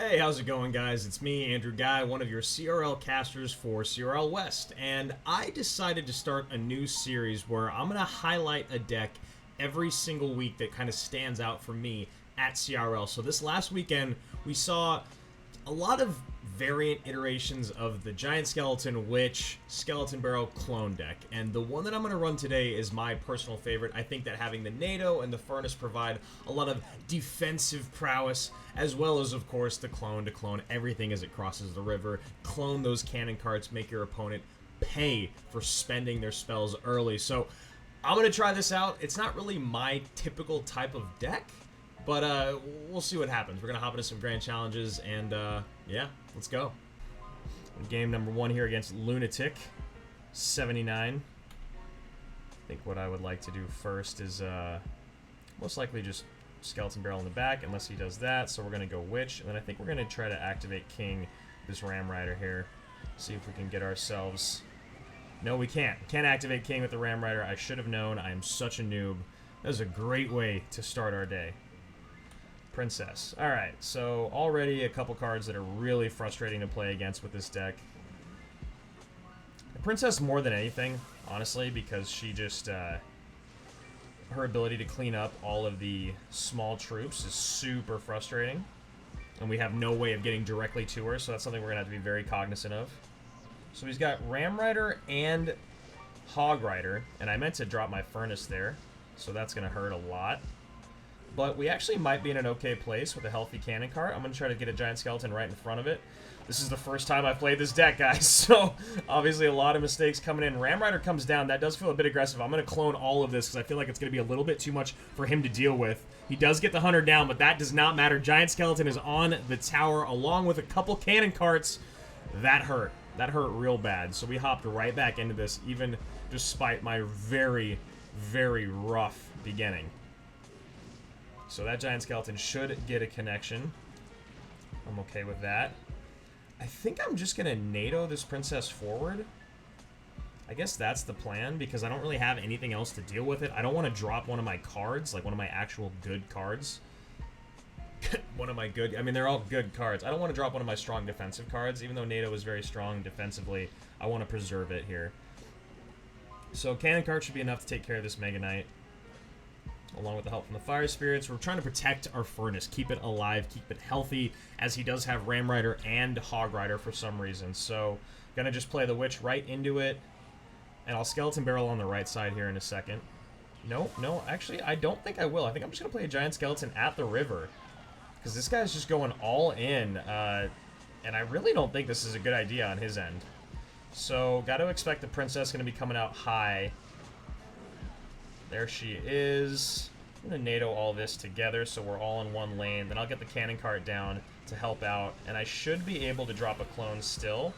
Hey, how's it going, guys? It's me, Andrew Guy, one of your CRL casters for CRL West, and I decided to start a new series where I'm going to highlight a deck every single week that kind of stands out for me at CRL. So this last weekend, we saw a lot of variant iterations of the Giant Skeleton Witch Skeleton Barrel clone deck, and the one that I'm going to run today is my personal favorite. I think that having the NATO and the Furnace provide a lot of defensive prowess, as well as, of course, the clone to clone everything as it crosses the river, clone those cannon carts, make your opponent pay for spending their spells early. So I'm going to try this out. It's not really my typical type of deck, but we'll see what happens. We're going to hop into some grand challenges, and yeah, let's go. Game number 1 here against Lunatic, 79. I think what I would like to do first is most likely just Skeleton Barrel in the back, unless he does that. So we're going to go Witch, and then I think we're going to try to activate King, this Ram Rider here. See if we can get ourselves... No, we can't. Can't activate King with the Ram Rider. I should have known. I am such a noob. That was a great way to start our day. Princess. Alright, so already a couple cards that are really frustrating to play against with this deck. The Princess more than anything, honestly, because she just, her ability to clean up all of the small troops is super frustrating. And we have no way of getting directly to her, so that's something we're going to have to be very cognizant of. So he's got Ram Rider and Hog Rider, and I meant to drop my Furnace there, so that's going to hurt a lot. But we actually might be in an okay place with a healthy cannon cart. I'm going to try to get a Giant Skeleton right in front of it. This is the first time I've played this deck, guys, so obviously a lot of mistakes coming in. Ram Rider comes down. That does feel a bit aggressive. I'm going to clone all of this because I feel like it's going to be a little bit too much for him to deal with. He does get the Hunter down, but that does not matter. Giant Skeleton is on the tower along with a couple cannon carts. That hurt. That hurt real bad. So we hopped right back into this, even despite my very, very rough beginning. So that Giant Skeleton should get a connection. I'm okay with that. I think I'm just going to NATO this Princess forward. I guess that's the plan, because I don't really have anything else to deal with it. I don't want to drop one of my cards, like one of my actual good cards. One of my good... I mean, they're all good cards. I don't want to drop one of my strong defensive cards. Even though NATO is very strong defensively, I want to preserve it here. So Cannon Cart should be enough to take care of this Mega Knight. Along with the help from the Fire Spirits, we're trying to protect our Furnace, keep it alive, keep it healthy, as he does have Ram Rider and Hog Rider for some reason. So, gonna just play the Witch right into it, and I'll Skeleton Barrel on the right side here in a second. No, actually, I don't think I will. I think I'm just gonna play a Giant Skeleton at the river, because this guy's just going all in, and I really don't think this is a good idea on his end. So, gotta expect the Princess gonna be coming out high. There she is. I'm going to NATO all this together so we're all in one lane. Then I'll get the cannon cart down to help out. And I should be able to drop a clone still.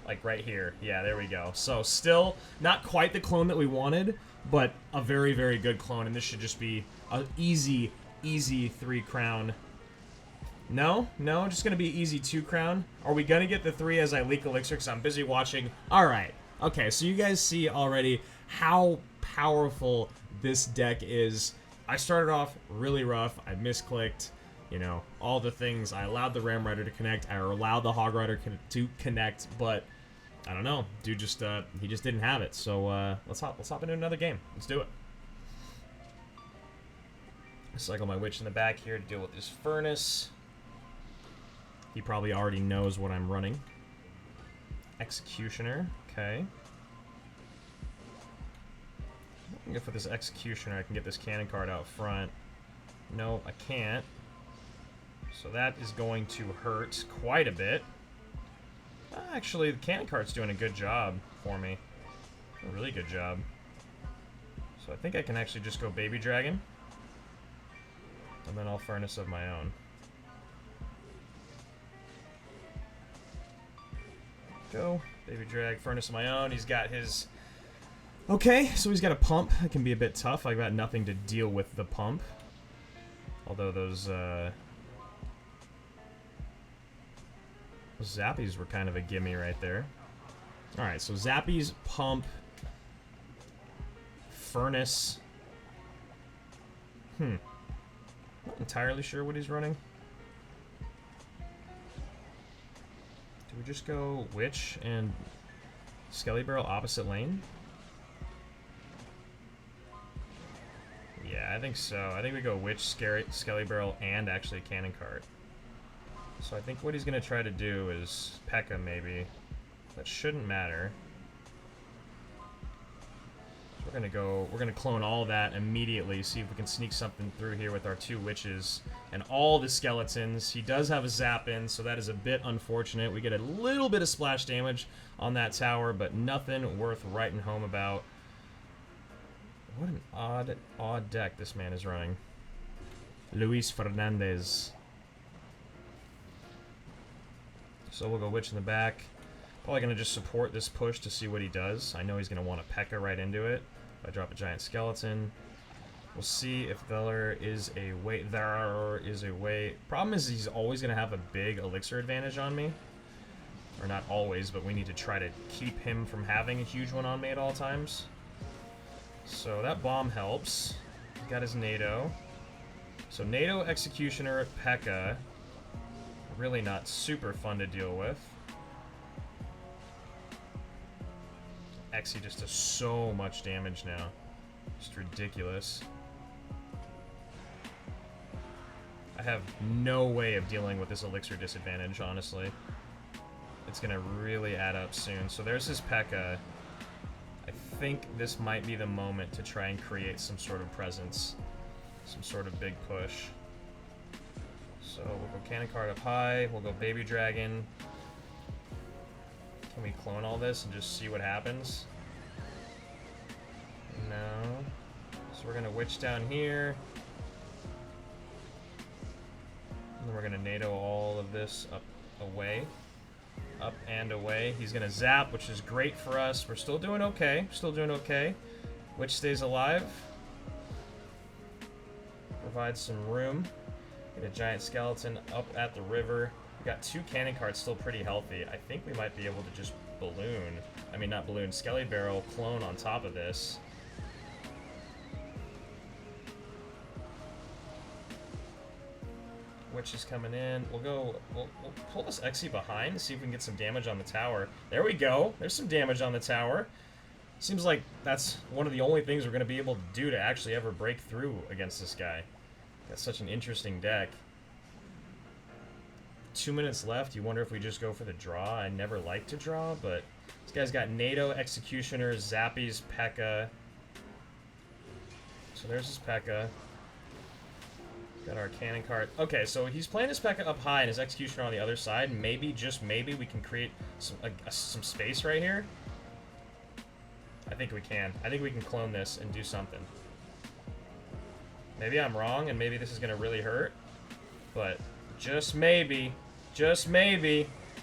Like right here. Yeah, there we go. So still not quite the clone that we wanted, but a very, very good clone. And this should just be an easy, easy 3 crown. No, just going to be easy 2 crown. Are we going to get the 3 as I leak elixir because I'm busy watching? Alright. Okay, so you guys see already how powerful this deck is. I started off really rough. I misclicked, you know, all the things. I allowed the Ram Rider to connect. I allowed the Hog Rider to connect, but I don't know. Dude just he just didn't have it. So let's hop into another game. Let's do it. Cycle my Witch in the back here to deal with this Furnace. He probably already knows what I'm running. Executioner. Okay. I think for this Executioner, I can get this cannon card out front. No, I can't. So that is going to hurt quite a bit. Actually, the cannon card's doing a good job for me. A really good job. So I think I can actually just go Baby Dragon. And then I'll Furnace of my own. Go. Baby Drag, Furnace of my own. He's got his... Okay, so he's got a pump. It can be a bit tough. I've got nothing to deal with the pump. Although those Zappies were kind of a gimme right there. Alright, so Zappies, pump, Furnace. Not entirely sure what he's running. we just go Witch and Skelly Barrel opposite lane? Yeah, I think so. I think we go Witch, Skelly Barrel, and actually a Cannon Cart. So I think what he's going to try to do is Pekka, maybe. That shouldn't matter. So we're going to clone all that immediately, see if we can sneak something through here with our 2 Witches and all the skeletons. He does have a zap in, so that is a bit unfortunate. We get a little bit of splash damage on that tower, but nothing worth writing home about. What an odd deck this man is running. Luis Fernandez. So we'll go Witch in the back. Probably going to just support this push to see what he does. I know he's going to want to Pekka right into it. If I drop a giant skeleton. We'll see if there is a way. There is a way. Problem is he's always going to have a big elixir advantage on me. Or not always, but we need to try to keep him from having a huge one on me at all times. So that bomb helps. He's got his NATO. So NATO, Executioner, Pekka. Really not super fun to deal with. Exy just does so much damage now. Just ridiculous. I have no way of dealing with this elixir disadvantage, honestly. It's gonna really add up soon. So there's his Pekka. I think this might be the moment to try and create some sort of presence. Some sort of big push. So we'll go Cannon Cart up high. We'll go Baby Dragon. Can we clone all this and just see what happens? No. So we're gonna Witch down here. And then we're gonna NATO all of this up, away. Up and away. He's gonna zap, which is great for us. We're still doing okay. Still doing okay. Witch stays alive. Provides some room. Get a giant skeleton up at the river. We got 2 Cannon Carts still pretty healthy. I think we might be able to just balloon. I mean, not balloon. Skelly Barrel clone on top of this. Witch is coming in. We'll pull this Exy behind, see if we can get some damage on the tower. There we go. There's some damage on the tower. Seems like that's one of the only things we're going to be able to do to actually ever break through against this guy. That's such an interesting deck. 2 minutes left. You wonder if we just go for the draw. I never like to draw, but this guy's got NATO, Executioner, Zappies, Pekka. So there's his Pekka. Got our Cannon Cart. Okay, so he's playing his Pekka up high and his Executioner on the other side. Maybe, just maybe, we can create some space right here. I think we can. I think we can clone this and do something. Maybe I'm wrong, and maybe this is going to really hurt. But just maybe,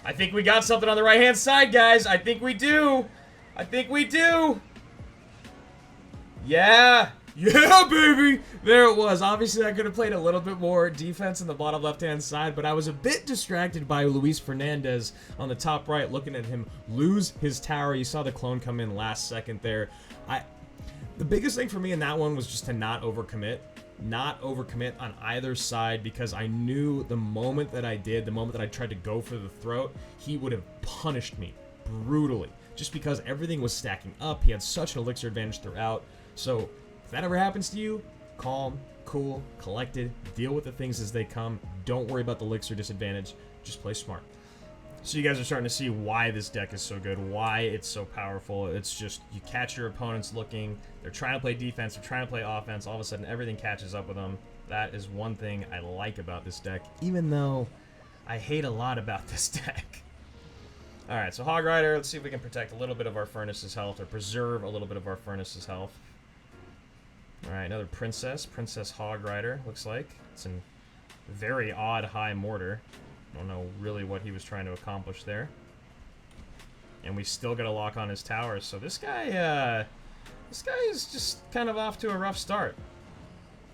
I think we got something on the right-hand side, guys. I think we do. I think we do. Yeah. Yeah, baby! There it was. Obviously, I could have played a little bit more defense in the bottom left-hand side, but I was a bit distracted by Luis Fernandez on the top right, looking at him lose his tower. You saw the clone come in last second there. The biggest thing for me in that one was just to not overcommit. Not overcommit on either side, because I knew the moment that I did, the moment that I tried to go for the throat, he would have punished me brutally. Just because everything was stacking up. He had such an elixir advantage throughout. So if that ever happens to you, calm, cool, collected, deal with the things as they come. Don't worry about the elixir disadvantage. Just play smart. So you guys are starting to see why this deck is so good, why it's so powerful. It's just, you catch your opponents looking, they're trying to play defense, they're trying to play offense, all of a sudden everything catches up with them. That is one thing I like about this deck, even though I hate a lot about this deck. Alright, so Hog Rider, let's see if we can protect a little bit of our Furnace's health, or preserve a little bit of our Furnace's health. Alright, another Princess. Princess Hog Rider, looks like. It's a very odd high mortar. Don't know really what he was trying to accomplish there. And we still got a lock on his towers, so this guy is just kind of off to a rough start.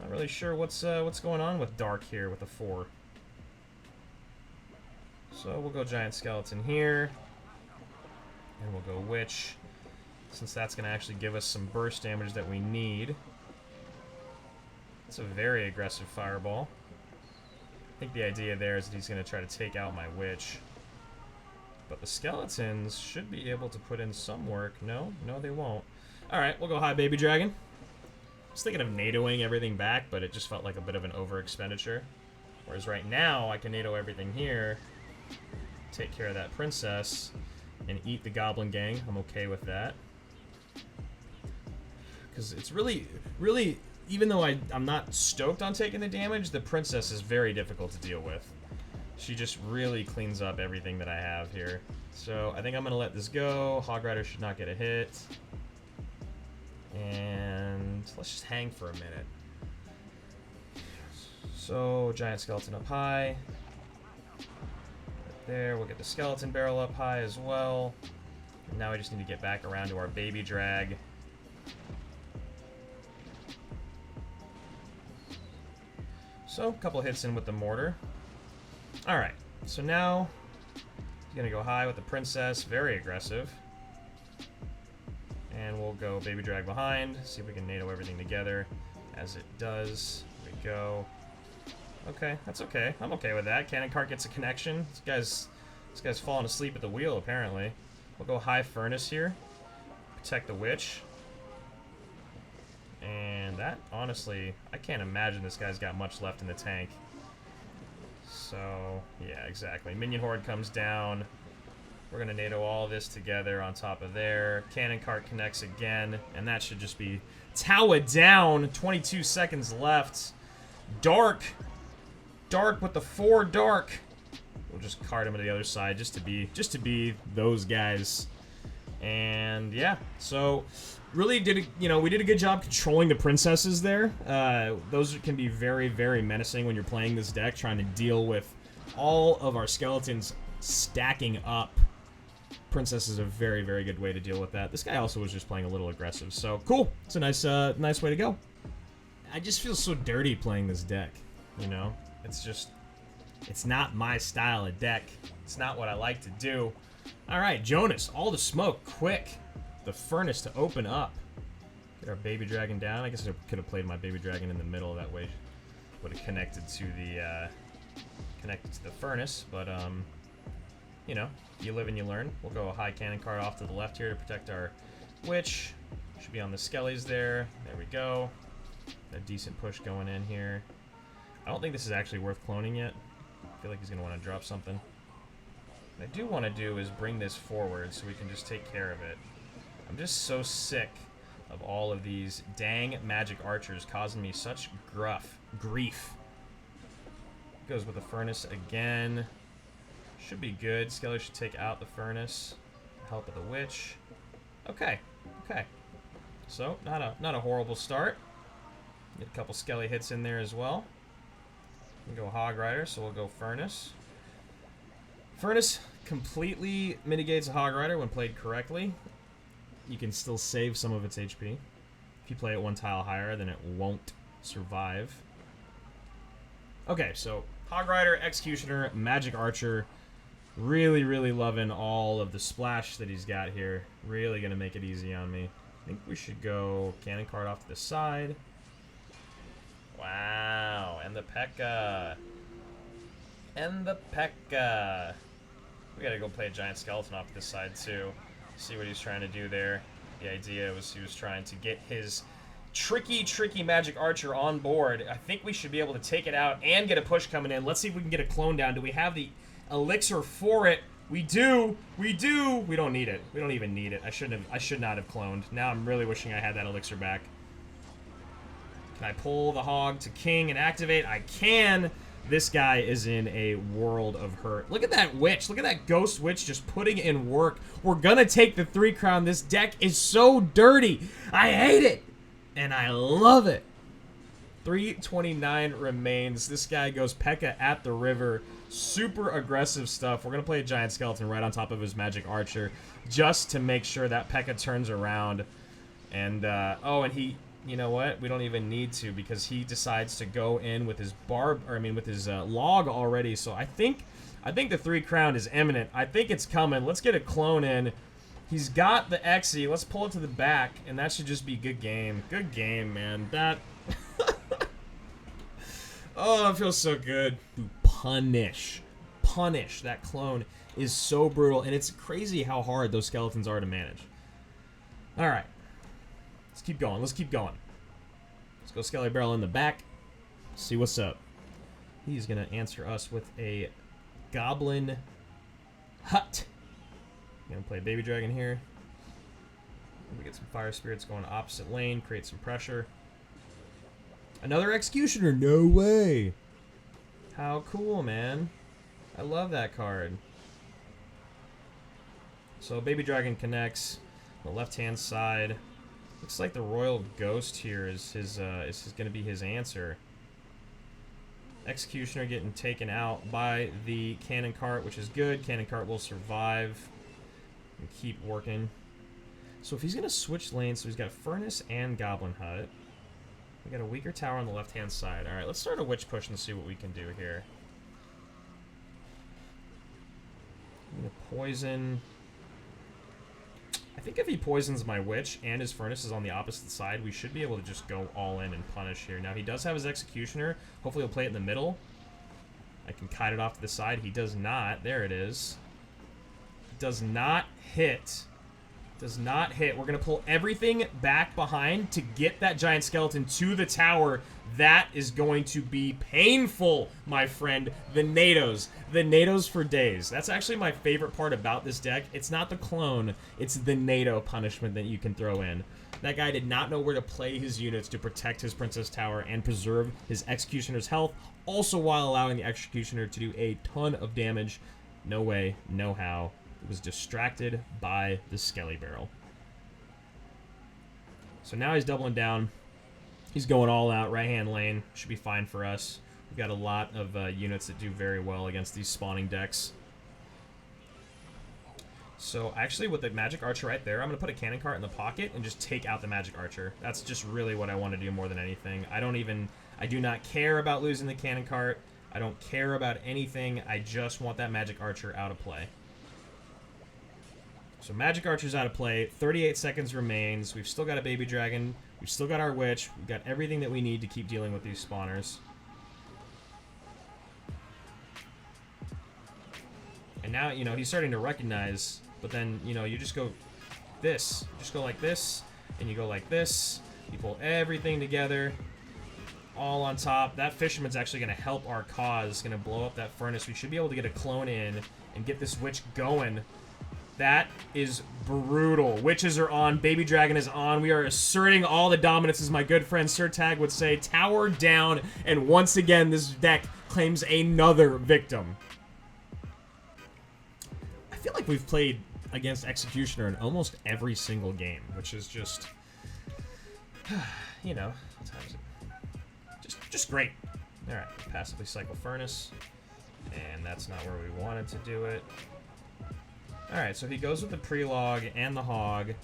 Not really sure what's going on with Dark here with a 4. So we'll go Giant Skeleton here. And we'll go Witch, since that's going to actually give us some burst damage that we need. It's a very aggressive Fireball. I think the idea there is that he's going to try to take out my Witch. But the skeletons should be able to put in some work. No, they won't. Alright, we'll go high baby dragon. I was thinking of NATOing everything back, but it just felt like a bit of an over expenditure. Whereas right now, I can NATO everything here, take care of that princess, and eat the goblin gang. I'm okay with that. Because it's really, even though I'm not stoked on taking the damage, the princess is very difficult to deal with. She just really cleans up everything that I have here. So I think I'm going to let this go. Hog Rider should not get a hit. And let's just hang for a minute. So giant skeleton up high. Right there, we'll get the skeleton barrel up high as well. And now we just need to get back around to our baby drag. So, a couple hits in with the mortar. Alright, so now he's going to go high with the princess, very aggressive. And we'll go baby drag behind, see if we can NATO everything together. As it does, here we go. Okay, that's okay. I'm okay with that. Cannon cart gets a connection. This guy's falling asleep at the wheel, apparently. We'll go high furnace here. Protect the witch. And that, honestly, I can't imagine this guy's got much left in the tank. So, yeah, exactly. Minion horde comes down. We're going to NATO all this together on top of there. Cannon cart connects again, and that should just be Tower down. 22 seconds left. Dark with the 4 dark. We'll just cart him to the other side just to be those guys. And yeah, so really we did a good job controlling the princesses there. Those can be very, very menacing when you're playing this deck, trying to deal with all of our skeletons stacking up. Princess is a very, very good way to deal with that. This guy also was just playing a little aggressive, so cool. It's a nice way to go. I just feel so dirty playing this deck, you know? It's not my style of deck. It's not what I like to do. All right, Jonas, all the smoke, quick. The furnace to open up. Get our baby dragon down. I guess I could have played my baby dragon in the middle. That way would have connected to the furnace. But you know, you live and you learn. We'll go a high cannon cart off to the left here to protect our witch. Should be on the skellies there. There we go. A decent push going in here. I don't think this is actually worth cloning yet. I feel like he's gonna want to drop something. What I do want to do is bring this forward so we can just take care of it. I'm just so sick of all of these dang magic archers causing me such grief. Goes with the furnace again. Should be good. Skelly should take out the furnace. Help of the witch. Okay. So, not a horrible start. Get a couple Skelly hits in there as well. We go Hog Rider, so we'll go Furnace. Furnace completely mitigates a Hog Rider when played correctly. You can still save some of its HP. If you play it one tile higher, then it won't survive. Okay, so Hog Rider, Executioner, Magic Archer. Really, really loving all of the splash that he's got here. Really gonna make it easy on me. I think we should go Cannon Cart off to the side. Wow, and the Pekka. We gotta go play a giant skeleton off to this side too. See what he's trying to do there. The idea was he was trying to get his tricky magic archer on board. I think we should be able to take it out and get a push coming in. Let's see if we can get a clone down. Do we have the elixir for it? We do. We don't need it. We don't even need it. I should not have cloned. Now I'm really wishing I had that elixir back. Can I pull the hog to king and activate? I can. This guy is in a world of hurt. Look at that witch. Look at that ghost witch just putting in work. We're gonna take the 3 crown. This deck is so dirty. I hate it. And I love it. 329 remains. This guy goes Pekka at the river. Super aggressive stuff. We're gonna play a giant skeleton right on top of his magic archer just to make sure that Pekka turns around. And, oh, and he... You know what? We don't even need to because he decides to go in with his log already. So I think the 3 crown is imminent. I think it's coming. Let's get a clone in. He's got the Exy. Let's pull it to the back, and that should just be good game. Good game, man. That. Oh, it feels so good. Punish punish. That clone is so brutal, and it's crazy how hard those skeletons are to manage. All right. Let's keep going. Let's keep going. Let's go Skelly Barrel in the back. See what's up. He's going to answer us with a Goblin Hut. Going to play Baby Dragon here. We get some Fire Spirits going opposite lane, create some pressure. Another Executioner. No way. How cool, man. I love that card. So Baby Dragon connects. The left-hand side. Looks like the Royal Ghost here is going to be his answer. Executioner getting taken out by the Cannon Cart, which is good. Cannon Cart will survive and keep working. So if he's going to switch lanes, so he's got Furnace and Goblin Hut. We got a weaker tower on the left-hand side. All right, let's start a Witch Push and see what we can do here. I'm going to poison. I think if he poisons my Witch and his Furnace is on the opposite side, we should be able to just go all in and punish here. Now, he does have his Executioner. Hopefully, he'll play it in the middle. I can kite it off to the side. He does not. There it is. Does not hit. Does not hit. We're going to pull everything back behind to get that giant skeleton to the tower. That is going to be painful, my friend. The NATOs. The NATOs for days. That's actually my favorite part about this deck. It's not the clone. It's the NATO punishment that you can throw in. That guy did not know where to play his units to protect his Princess Tower and preserve his Executioner's health, also while allowing the Executioner to do a ton of damage. No way, no how. It was distracted by the Skelly Barrel. So now he's doubling down. He's going all out. Right-hand lane. Should be fine for us. We've got a lot of units that do very well against these spawning decks. So actually with the Magic Archer right there, I'm going to put a Cannon Cart in the pocket and just take out the Magic Archer. That's just really what I want to do more than anything. I do not care about losing the Cannon Cart. I don't care about anything. I just want that Magic Archer out of play. So Magic Archer's out of play. 38 seconds remains. We've still got a Baby Dragon. We've still got our Witch. We've got everything that we need to keep dealing with these spawners. And now, you know, he's starting to recognize, but then, you know, you just go this. You just go like this, and you go like this. You pull everything together, all on top. That Fisherman's actually going to help our cause. Going to blow up that Furnace. We should be able to get a clone in and get this Witch going. That is brutal. Witches are on. Baby Dragon is on. We are asserting all the dominance, as my good friend Sir Tag would say. Tower down, and once again, this deck claims another victim. I feel like we've played against Executioner in almost every single game, which is just, you know, just great. All right, passively cycle Furnace, and that's not where we wanted to do it. Alright, so he goes with the Prelog and the Hog.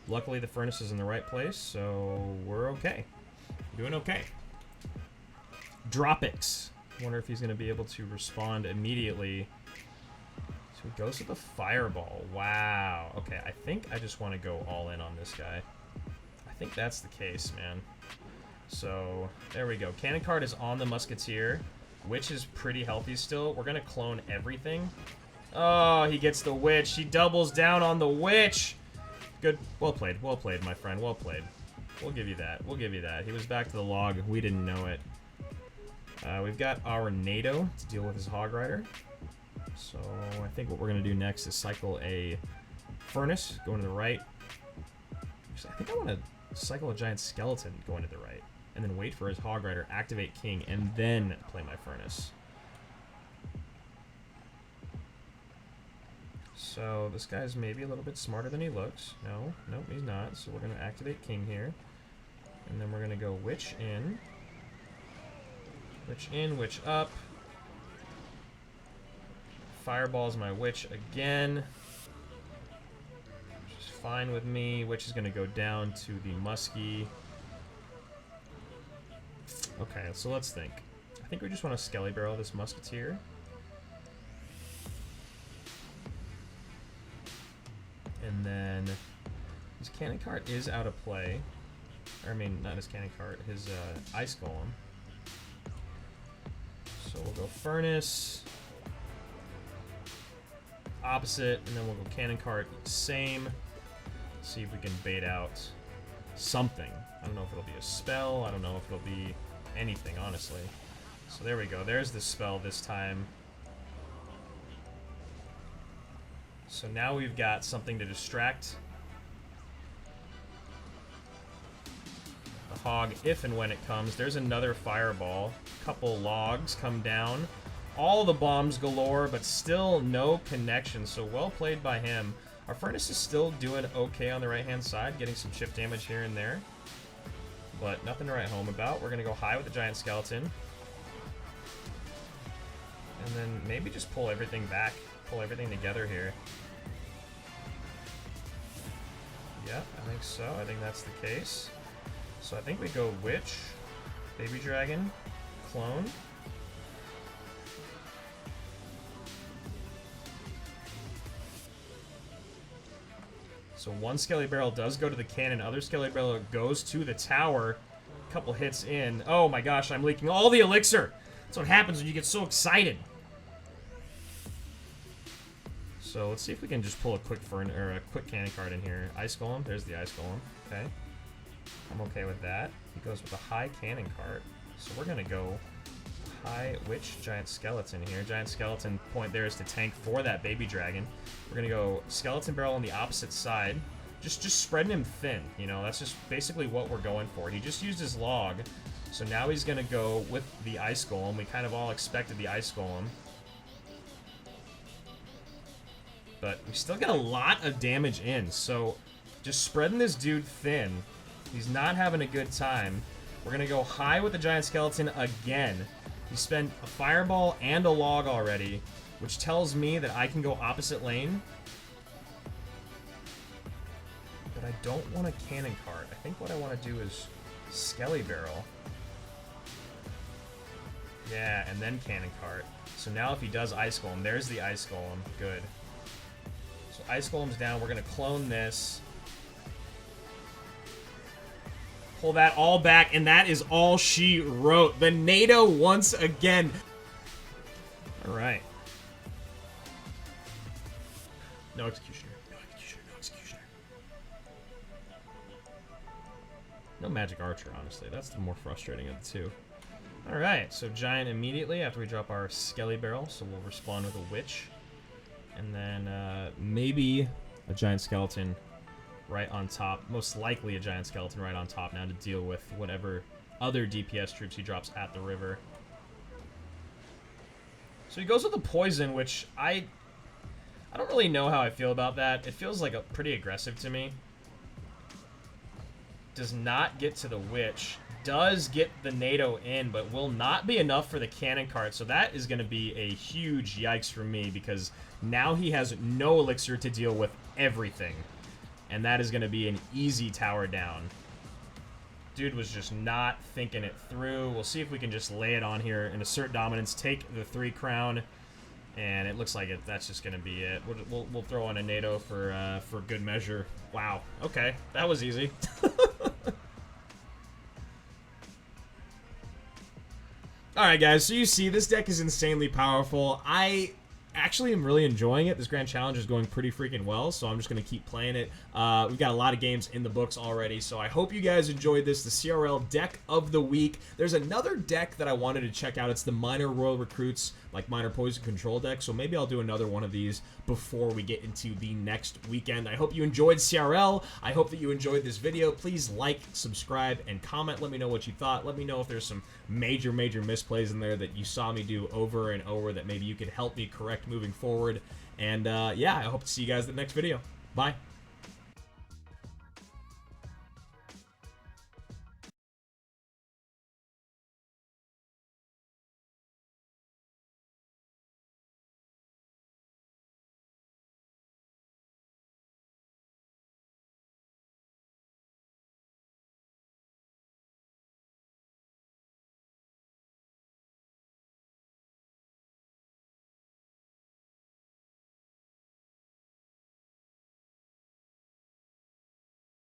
Luckily, the Furnace is in the right place, so we're okay. Doing okay. Dropix. Wonder if he's going to be able to respond immediately. So he goes with the Fireball. Wow. Okay, I think I just want to go all in on this guy. I think that's the case, man. So, there we go. Cannon Cart is on the Musketeer. Witch is pretty healthy still. We're going to clone everything. Oh, he gets the Witch. He doubles down on the Witch. Good. Well played, my friend. Well played. We'll give you that. We'll give you that. He was back to the log. We didn't know it. We've got our NATO to deal with his Hog Rider. So I think what we're going to do next is cycle a Furnace going to the right. Actually, I think I want to cycle a Giant Skeleton going to the right. And then wait for his Hog Rider, activate King, and then play my Furnace. So this guy's maybe a little bit smarter than he looks. No, nope, he's not. So we're going to activate King here. And then we're going to go Witch in. Witch in, Witch up. Fireball's my Witch again. Which is fine with me. Witch is going to go down to the Muskie. Okay, so let's think. I think we just want to Skelly Barrel this Musketeer. And then his Cannon Cart is out of play. Or, I mean, not his Cannon Cart, his Ice Golem. So we'll We'll go Furnace. Opposite, and then we'll go Cannon Cart. Same. See if we can bait out something. I don't know if it'll be a spell. I don't know if it'll be anything, honestly. So there we go. There's the spell this time. So now we've got something to distract the Hog if and when it comes. There's another fireball. Couple logs come down. All the bombs galore, but still no connection. So well played by him. Our Furnace is still doing okay on the right-hand side, getting some chip damage here and there. But nothing to write home about. We're going to go high with the Giant Skeleton. And then maybe just pull everything back. Pull everything together here. Yeah, I think so. I think that's the case. So I think we go Witch, Baby Dragon, Clone. So one Skelly Barrel does go to the cannon. Other Skelly Barrel goes to the tower. Couple hits in. Oh my gosh, I'm leaking all the elixir. That's what happens when you get so excited. So let's see if we can just pull a quick quick cannon card in here. Ice Golem. There's the Ice Golem. Okay. I'm okay with that. He goes with a high cannon cart. So we're going to go high Witch Giant Skeleton here. Giant Skeleton point there is to tank for that Baby Dragon. We're going to go Skeleton Barrel on the opposite side. Just spreading him thin. You know, that's just basically what we're going for. He just used his log. So now he's going to go with the Ice Golem. We kind of all expected the Ice Golem. But we still get a lot of damage in. So just spreading this dude thin. He's not having a good time. We're going to go high with the Giant Skeleton again. He spent a fireball and a log already, which tells me that I can go opposite lane. But I don't want a cannon cart. I think what I want to do is Skelly Barrel. Yeah, and then cannon cart. So now if he does Ice Golem, there's the Ice Golem. Good. So Ice Golem's down. We're going to clone this. Pull that all back, and that is all she wrote. The NATO once again. All right. No Executioner. No Executioner. No Executioner. No Magic Archer, honestly. That's the more frustrating of the two. All right, so Giant immediately after we drop our Skelly Barrel, so we'll respond with a Witch. And then maybe a Giant Skeleton right on top. Most likely a Giant Skeleton right on top now to deal with whatever other DPS troops he drops at the river. So he goes with the Poison, which I don't really know how I feel about that. It feels like pretty aggressive to me. Does not get to the Witch. Does get the NATO in, but will not be enough for the cannon cart. So that is going to be a huge yikes for me because now he has no elixir to deal with everything. And that is going to be an easy tower down. Dude was just not thinking it through. We'll see if we can just lay it on here and assert dominance, take the 3 crown, and it looks like that's just going to be it. We'll throw on a NATO for good measure. Wow. Okay, that was easy. Alright guys, so you see, this deck is insanely powerful. I actually am really enjoying it. This Grand Challenge is going pretty freaking well, so I'm just going to keep playing it. We've got a lot of games in the books already, so I hope you guys enjoyed this, the CRL Deck of the Week. There's another deck that I wanted to check out. It's the Minor Royal Recruits, like Minor Poison Control deck, so maybe I'll do another one of these before we get into the next weekend. I hope you enjoyed CRL. I hope that you enjoyed this video. Please like, subscribe, and comment. Let me know what you thought. Let me know if there's some major misplays in there that you saw me do over and over that maybe you could help me correct moving forward. And yeah, I hope to see you guys in the next video. Bye.